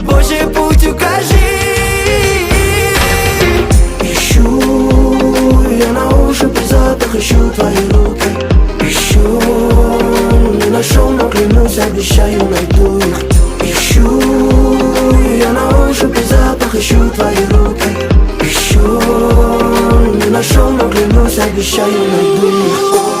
Божий путь укажи. Ищу, я на ощупь и запах ищу твои руки. Ищу, не нашел, но клянусь, обещаю, найду их. Ищу, я на ощупь и запах ищу твои руки. Ищу, не нашел, но клянусь, обещаю, найду их.